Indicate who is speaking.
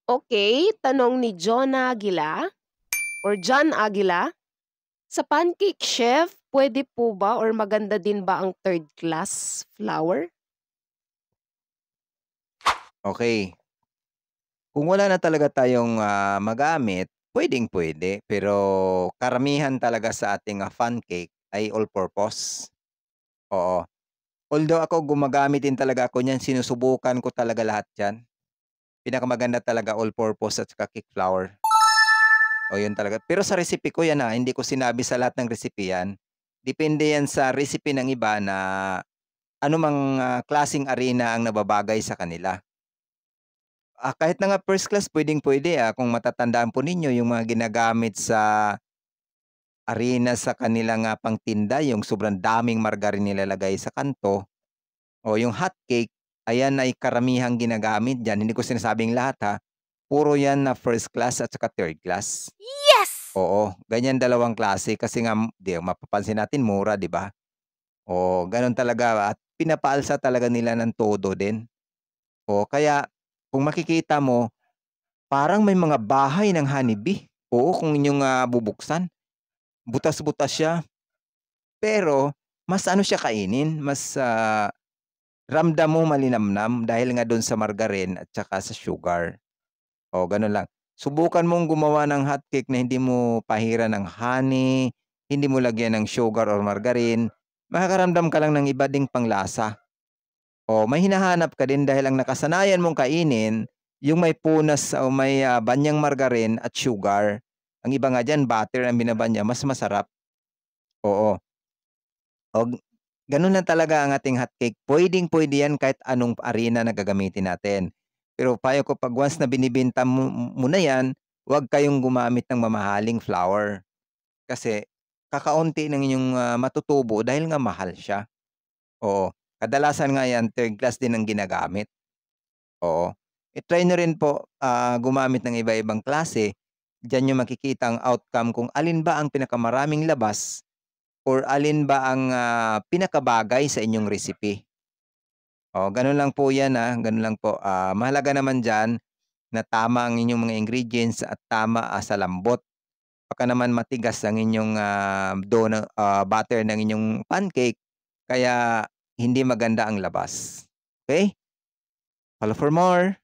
Speaker 1: Okay, tanong ni Jonah Aguila or John Aguila. Sa pancake chef, pwede po ba or maganda din ba ang third class flour?
Speaker 2: Okay. Kung wala na talaga tayong, magamit, puwedeng-puwede. Pero karamihan talaga sa ating, fun cake ay all-purpose, oo. Although ako gumagamit din talaga ako niyan, sinusubukan ko talaga lahat 'yan. Pinakamaganda talaga all-purpose at saka cake flour. O yun talaga. Pero sa recipe ko 'yan, hindi ko sinabi sa lahat ng recipe 'yan. Depende 'yan sa recipe ng iba na anumang, klaseng arena ang nababagay sa kanila. Kahit na nga first class puwedeng-puwede, kung matatandaan po ninyo yung mga ginagamit sa arena sa kanilang, pangtinda, yung sobrang daming margarine nilalagay sa kanto o yung hot cake, ayan ay karamihang ginagamit diyan. Hindi ko sinasabing lahat, puro 'yan na first class at saka third class.
Speaker 3: Yes!
Speaker 2: Oo, ganyan dalawang klase kasi nga 'di mapapansin natin mura, 'di ba? Oo, gano'n talaga at pinapaalsa talaga nila ng todo din. O kaya kung makikita mo parang may mga bahay ng honeybee. Oo, kung inyong, bubuksan, butas-butas siya, pero mas ano siya kainin, mas, ramdam mo malinamnam dahil nga dun sa margarine at saka sa sugar. O gano'n lang. Subukan mong gumawa ng hotcake na hindi mo pahiran ng honey, hindi mo lagyan ng sugar or margarine, makakaramdam ka lang ng iba ding panglasa. O may hinahanap ka din dahil ang nakasanayan mong kainin, yung may punas o may, banyang margarine at sugar. Ang iba nga diyan butter ang binabanya, mas masarap, oo. O gano'n lang talaga ang ating hotcake. Puwedeng-puwede 'yan kahit anong arena na gagamitin natin. Pero payo ko 'pag once na binibenta mo na 'yan, huwag kayong gumamit ng mamahaling flour. Kasi kakaunti ng inyong, matutubo dahil nga mahal siya, oo. Kadalasan nga 'yan third class din ang ginagamit. Oo. I-try niyo rin po, gumamit ng iba-ibang klase. Diyan niyo makikita ang outcome kung alin ba ang pinakamaraming labas or alin ba ang, pinakabagay sa inyong recipe. Oo, gano'n lang po 'yan, gano'n lang po. Mahalaga naman diyan na tama ang inyong mga ingredients at tama, sa lambot. Baka naman matigas ang inyong, batter ng inyong pancake kaya hindi maganda ang labas. Okay? Follow for more.